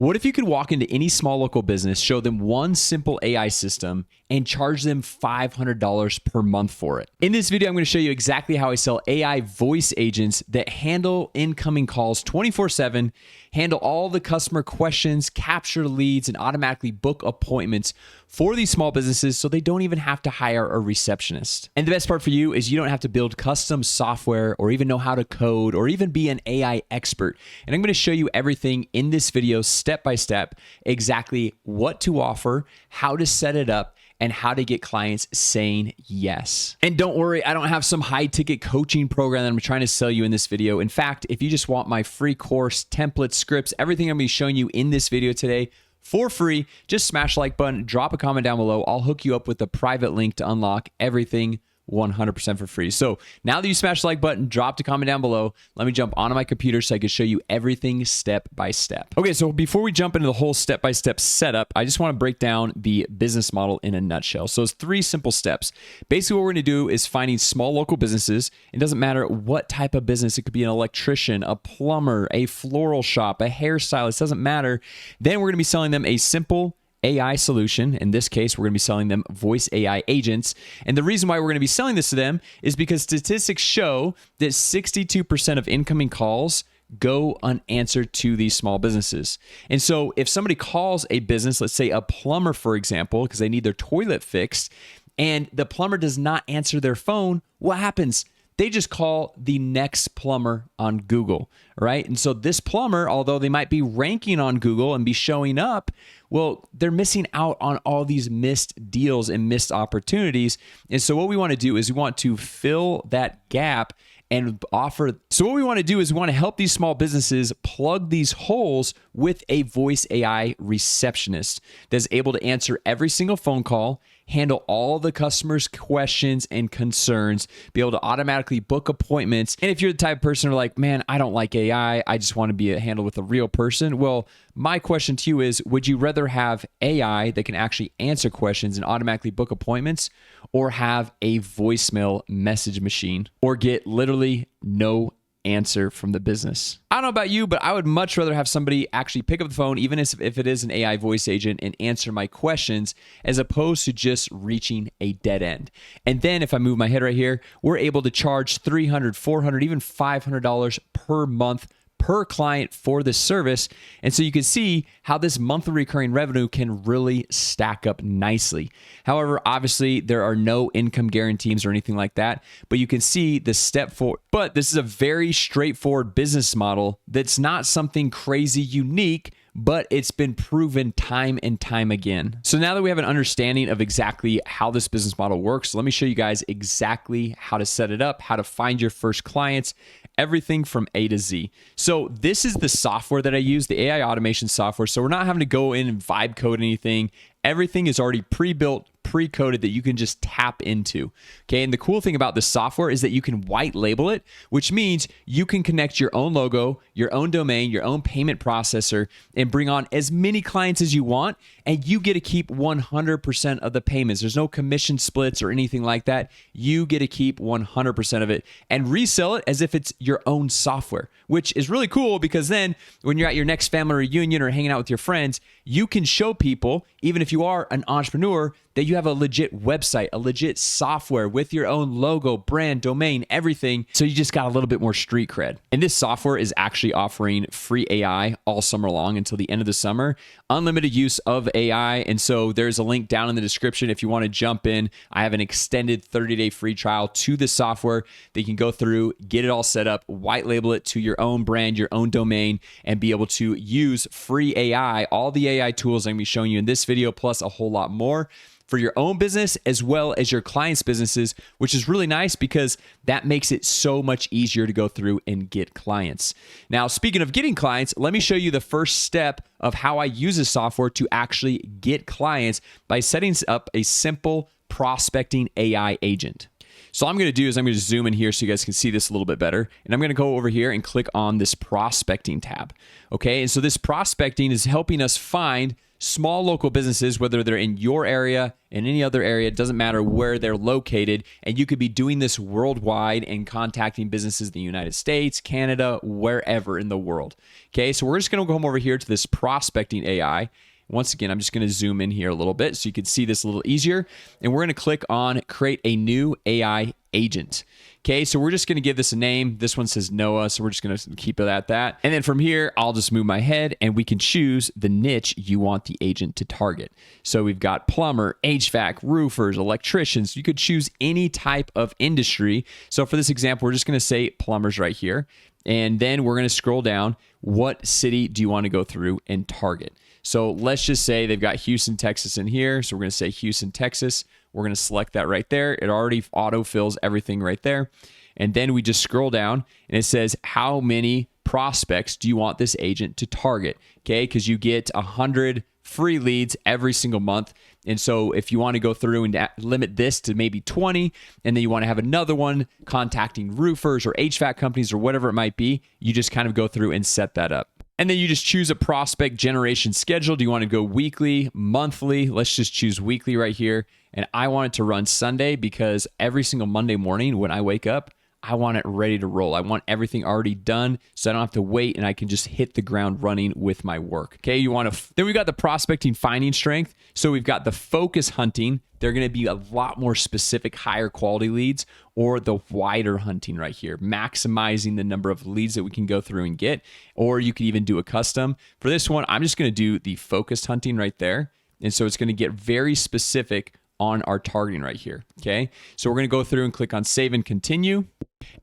What if you could walk into any small local business, show them one simple AI system, and charge them $500 per month for it? In this video, I'm going to show you exactly how I sell AI voice agents that handle incoming calls 24/7, handle all the customer questions, capture leads, and automatically book appointments for these small businesses so they don't even have to hire a receptionist. And the best part for you is you don't have to build custom software or even know how to code or even be an AI expert. And I'm going to show you everything in this video step by step, exactly what to offer, how to set it up, and how to get clients saying yes. And don't worry, I don't have some high ticket coaching program that I'm trying to sell you in this video. In fact, if you just want my free course, templates, scripts, everything I'm going to be showing you in this video today for free, just smash the like button, drop a comment down below. I'll hook you up with a private link to unlock everything 100% for free. So now that you smash the like button, drop a comment down below. Let me jump onto my computer so I can show you everything step by step. Okay, so before we jump into the whole step-by-step setup, I just want to break down the business model in a nutshell. So it's 3 simple steps. Basically, what we're going to do is finding small local businesses. It doesn't matter what type of business. It could be an electrician, a plumber, a floral shop, a hairstylist. It doesn't matter. Then we're going to be selling them a simple AI solution. In this case, we're going to be selling them voice AI agents. And the reason why we're going to be selling this to them is because statistics show that 62% of incoming calls go unanswered to these small businesses. And so if somebody calls a business, let's say a plumber, for example, because they need their toilet fixed, and the plumber does not answer their phone, what happens? They just call the next plumber on Google, right? And so this plumber, although they might be ranking on Google and be showing up, well, they're missing out on all these missed deals and missed opportunities. And so what we want to do is we want to fill that gap and offer. So what we want to do is we want to help these small businesses plug these holes with a voice AI receptionist that's able to answer every single phone call, handle all the customers' questions and concerns, be able to automatically book appointments. And if you're the type of person who are like, man, I don't like AI, I just want to be handled with a real person. Well, my question to you is, would you rather have AI that can actually answer questions and automatically book appointments, or have a voicemail message machine, or get literally no answer from the business? I don't know about you, but I would much rather have somebody actually pick up the phone, even if it is an AI voice agent, and answer my questions, as opposed to just reaching a dead end. And then if I move my head right here, we're able to charge $300, $400, even $500 per month per client for this service. And so you can see how this monthly recurring revenue can really stack up nicely. However, obviously there are no income guarantees or anything like that, but you can see the step forward. But this is a very straightforward business model that's not something crazy unique, but it's been proven time and time again. So now that we have an understanding of exactly how this business model works, let me show you guys exactly how to set it up, how to find your first clients, everything from A to Z. So this is the software that I use, the AI automation software. So we're not having to go in and vibe code anything. Everything is already pre-built, pre-coded that you can just tap into. Okay, and the cool thing about this software is that you can white label it, which means you can connect your own logo, your own domain, your own payment processor, and bring on as many clients as you want, and you get to keep 100% of the payments. There's no commission splits or anything like that. You get to keep 100% of it and resell it as if it's your own software, which is really cool, because then when you're at your next family reunion or hanging out with your friends, you can show people, even if you are an entrepreneur, that you have a legit website, a legit software with your own logo, brand, domain, everything. So you just got a little bit more street cred. And this software is actually offering free AI all summer long until the end of the summer, unlimited use of AI. And so there's a link down in the description if you want to jump in. I have an extended 30-day free trial to the software that you can go through, get it all set up, white label it to your own brand, your own domain, and be able to use free AI, all the AI tools I'm going to be showing you in this video, plus a whole lot more, for your own business as well as your clients' businesses, which is really nice because that makes it so much easier to go through and get clients. Now, speaking of getting clients, let me show you the first step of how I use this software to actually get clients by setting up a simple prospecting AI agent. So all I'm going to do is I'm going to zoom in here so you guys can see this a little bit better. And I'm going to go over here and click on this prospecting tab. Okay, and so this prospecting is helping us find small local businesses, whether they're in your area, in any other area, it doesn't matter where they're located. And you could be doing this worldwide and contacting businesses in the United States, Canada, wherever in the world. Okay, so we're just going to come over here to this prospecting AI. Once again, I'm just going to zoom in here a little bit so you can see this a little easier. And we're going to click on create a new AI agent. Okay, so we're just going to give this a name. This one says Noah, so we're just going to keep it at that. And then from here, I'll just move my head and we can choose the niche you want the agent to target. So we've got plumber, HVAC, roofers, electricians. You could choose any type of industry. So for this example, we're just going to say plumbers right here. And then we're going to scroll down. What city do you want to go through and target? So let's just say they've got Houston, Texas in here. So we're going to say Houston, Texas. We're going to select that right there. It already auto-fills everything right there. And then we just scroll down and it says, how many prospects do you want this agent to target? Okay, because you get 100 free leads every single month. And so if you want to go through and limit this to maybe 20, and then you want to have another one contacting roofers or HVAC companies or whatever it might be, you just kind of go through and set that up. And then you just choose a prospect generation schedule. Do you want to go weekly, monthly? Let's just choose weekly right here. And I want it to run Sunday because every single Monday morning when I wake up, I want it ready to roll. I want everything already done so I don't have to wait and I can just hit the ground running with my work. Okay, then we've got the prospecting finding strength. So we've got the focus hunting. They're going to be a lot more specific, higher quality leads, or the wider hunting right here, maximizing the number of leads that we can go through and get. Or you could even do a custom. For this one, I'm just going to do the focused hunting right there. And so it's going to get very specific on our targeting right here. Okay, so we're going to go through and click on save and continue.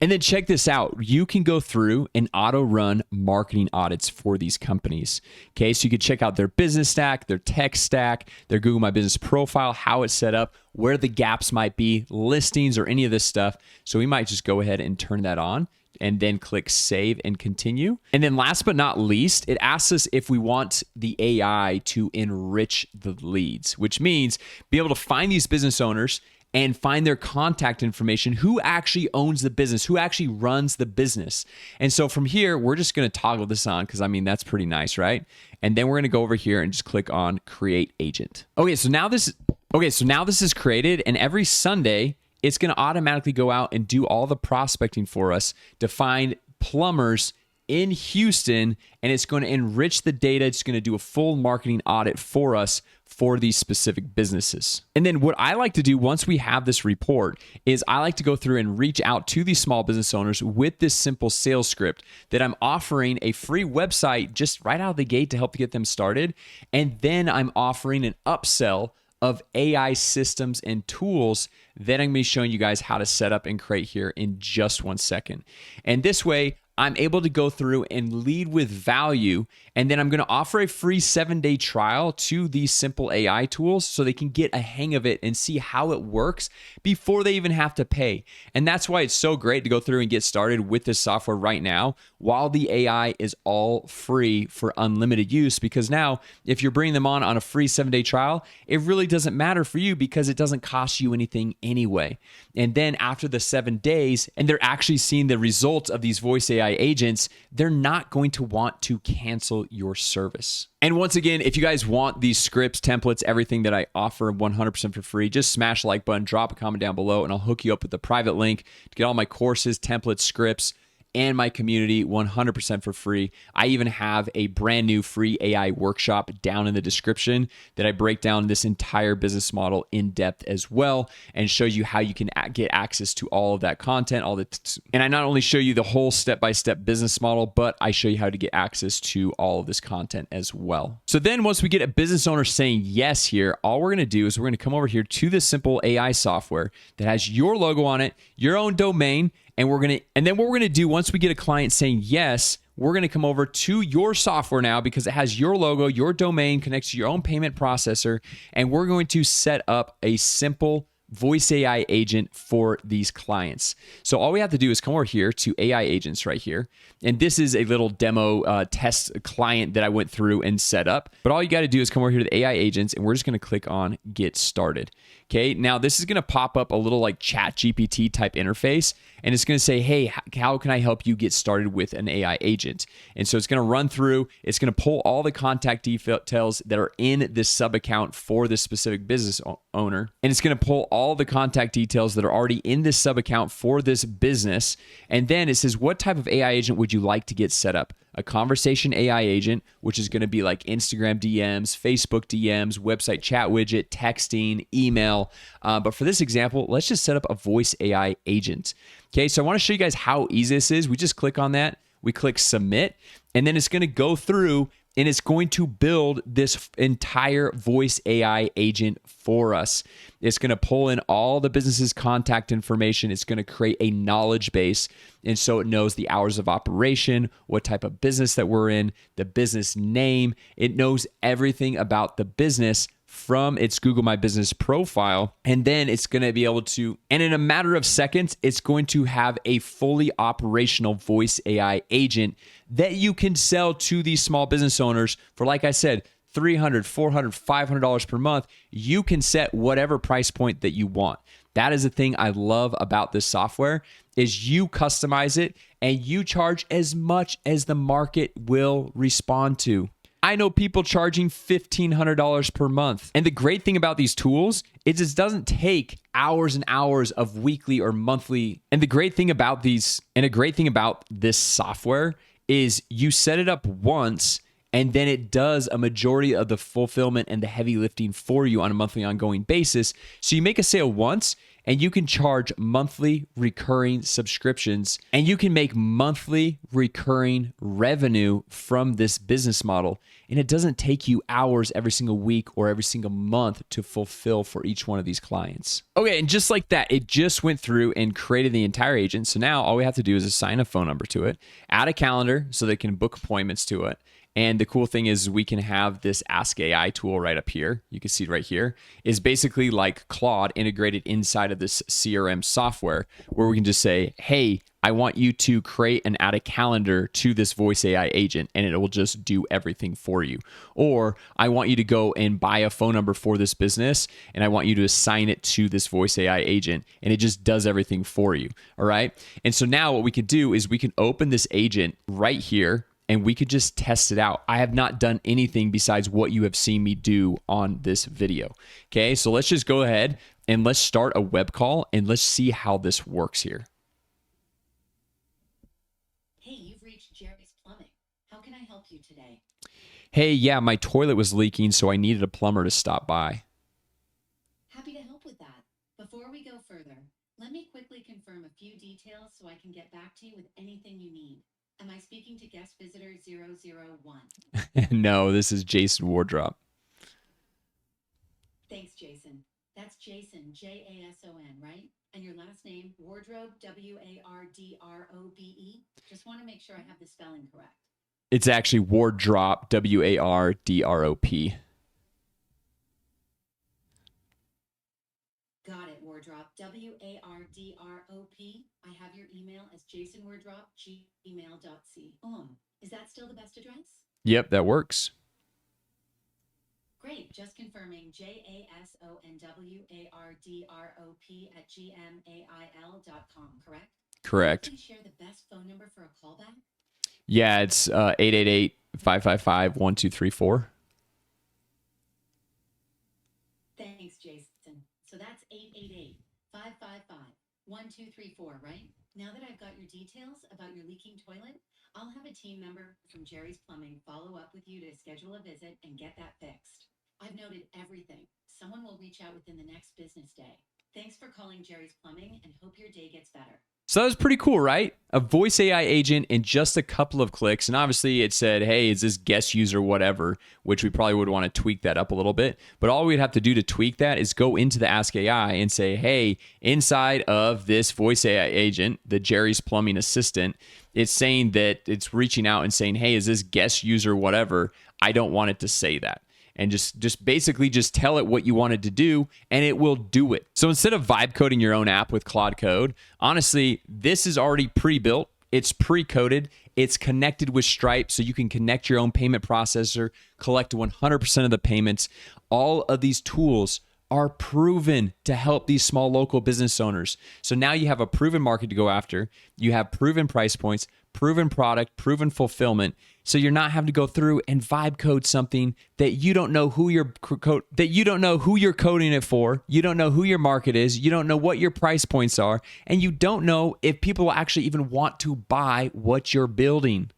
And then check this out. You can go through and auto run marketing audits for these companies. Okay, so you can check out their business stack, their tech stack, their Google My Business profile, how it's set up, where the gaps might be, listings, or any of this stuff. So we might just go ahead and turn that on and then click save and continue. And then last but not least, it asks us if we want the AI to enrich the leads, which means be able to find these business owners and find their contact information, who actually owns the business, who actually runs the business. And so from here, we're just going to toggle this on because I mean, that's pretty nice, right? And then we're going to go over here and just click on create agent. Okay, so now this is created, and every Sunday, it's going to automatically go out and do all the prospecting for us to find plumbers in Houston, and it's going to enrich the data. It's going to do a full marketing audit for us for these specific businesses. And then what I like to do once we have this report is I like to go through and reach out to these small business owners with this simple sales script that I'm offering a free website just right out of the gate to help get them started. And then I'm offering an upsell of AI systems and tools that I'm going to be showing you guys how to set up and create here in just 1 second. And this way, I'm able to go through and lead with value, and then I'm going to offer a free 7-day trial to these simple AI tools so they can get a hang of it and see how it works before they even have to pay. And that's why it's so great to go through and get started with this software right now while the AI is all free for unlimited use, because now if you're bringing them on a free 7-day trial, it really doesn't matter for you because it doesn't cost you anything anyway. And then after the 7 days, and they're actually seeing the results of these voice AI agents, they're not going to want to cancel your service. And once again, if you guys want these scripts, templates, everything that I offer 100% for free, just smash the like button, drop a comment down below, and I'll hook you up with the private link to get all my courses, templates, scripts, and my community 100% for free. I even have a brand new free AI workshop down in the description that I break down this entire business model in depth as well and show you how you can get access to all of that content, and I not only show you the whole step-by-step business model, but I show you how to get access to all of this content as well. So then once we get a business owner saying yes here, all we're going to do is we're going to come over here to this simple AI software that has your logo on it, your own domain, and then what we're going to do once we get a client saying yes, we're going to come over to your software now because it has your logo, your domain connects to your own payment processor, and we're going to set up a simple voice AI agent for these clients. So all we have to do is come over here to AI agents right here. And this is a little demo test client that I went through and set up. But all you got to do is come over here to the AI agents, and we're just going to click on get started. Okay, now this is going to pop up a little like chat GPT type interface, and it's going to say, hey, how can I help you get started with an AI agent? And so it's going to run through, it's going to pull all the contact details that are in this sub account for this specific business owner, and it's going to pull all the contact details that are already in this sub account for this business. And then it says, what type of AI agent would you like to get set up? A conversation AI agent, which is going to be like Instagram DMs, Facebook DMs, website chat widget, texting, email. But for this example, let's just set up a voice AI agent. Okay, so I want to show you guys how easy this is. We just click on that, we click submit, and then it's going to go through and it's going to build this entire voice AI agent for us. It's going to pull in all the business's contact information. It's going to create a knowledge base. And so it knows the hours of operation, what type of business that we're in, the business name. It knows everything about the business from its Google My Business profile. And then it's going to be able to, and in a matter of seconds, it's going to have a fully operational voice AI agent that you can sell to these small business owners for, like I said, $300, $400, $500 per month. You can set whatever price point that you want. That is the thing I love about this software is you customize it and you charge as much as the market will respond to. I know people charging $1,500 per month. And the great thing about these tools is it doesn't take hours and hours of weekly or monthly. And the great thing about this software is you set it up once and then it does a majority of the fulfillment and the heavy lifting for you on a monthly ongoing basis. So you make a sale once and you can charge monthly recurring subscriptions and you can make monthly recurring revenue from this business model. And it doesn't take you hours every single week or every single month to fulfill for each one of these clients. Okay, and just like that, it just went through and created the entire agent. So now all we have to do is assign a phone number to it, add a calendar so they can book appointments to it. And the cool thing is we can have this Ask AI tool right up here. You can see it right here. Is basically like Claude integrated inside of this CRM software where we can just say, hey, I want you to create and add a calendar to this voice AI agent and it will just do everything for you. Or I want you to go and buy a phone number for this business and I want you to assign it to this voice AI agent and it just does everything for you. All right. And so now what we can do is we can open this agent right here and we could just test it out. I have not done anything besides what you have seen me do on this video. Okay, so let's just go ahead and let's start a web call and let's see how this works here. Hey, you've reached Jerry's Plumbing. How can I help you today? Hey, yeah, my toilet was leaking, so I needed a plumber to stop by. Happy to help with that. Before we go further, let me quickly confirm a few details so I can get back to you with anything you need. Am I speaking to guest visitor 001? No, this is Jason Wardrop. Thanks, Jason. That's Jason, Jason, right? And your last name, Wardrop, Wardrobe? Just want to make sure I have the spelling correct. It's actually Wardrop, Wardrop. Got it, Wardrop, Wardrop. I have your email as jasonwardrop@gmail.com. Is that still the best address? Yep, that works. Great, just confirming jasonwardrop@gmail.com, correct? Correct. Please share the best phone number for a callback. Yeah, it's 888-555-1234. Thanks, Jason. So that's 888-555-1234, right? Now that I've got your details about your leaking toilet, I'll have a team member from Jerry's Plumbing follow up with you to schedule a visit and get that fixed. I've noted everything. Someone will reach out within the next business day. Thanks for calling Jerry's Plumbing and hope your day gets better. So that was pretty cool, right? A voice AI agent in just a couple of clicks. And obviously it said, hey, is this guest user whatever, which we probably would want to tweak that up a little bit. But all we'd have to do to tweak that is go into the Ask AI and say, hey, inside of this voice AI agent, the Jerry's Plumbing Assistant, it's saying that it's reaching out and saying, hey, is this guest user whatever? I don't want it to say that. and just basically just tell it what you wanted to do and it will do it. So instead of vibe coding your own app with Claude Code, honestly, this is already pre-built. It's pre-coded. It's connected with Stripe, so you can connect your own payment processor, collect 100% of the payments. All of these tools are proven to help these small local business owners. So now you have a proven market to go after. You have proven price points, proven product, proven fulfillment. So you're not having to go through and vibe code something that you don't know who you're coding it for. You don't know who your market is. You don't know what your price points are, and you don't know if people will actually even want to buy what you're building.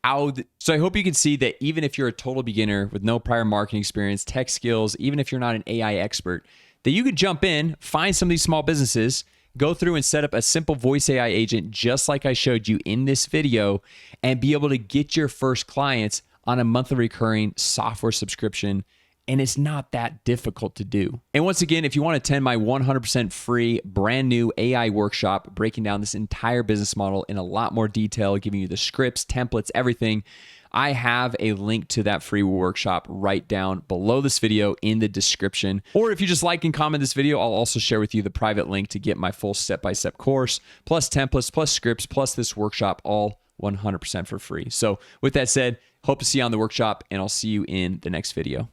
So I hope you can see that even if you're a total beginner with no prior marketing experience, tech skills, even if you're not an AI expert, that you could jump in, find some of these small businesses, go through and set up a simple voice AI agent just like I showed you in this video, and be able to get your first clients on a monthly recurring software subscription. And it's not that difficult to do. And once again, if you want to attend my 100% free brand new AI workshop breaking down this entire business model in a lot more detail, giving you the scripts, templates, everything, I have a link to that free workshop right down below this video in the description. Or if you just like and comment this video, I'll also share with you the private link to get my full step-by-step course, plus templates, plus scripts, plus this workshop, all 100% for free. So with that said, hope to see you on the workshop, and I'll see you in the next video.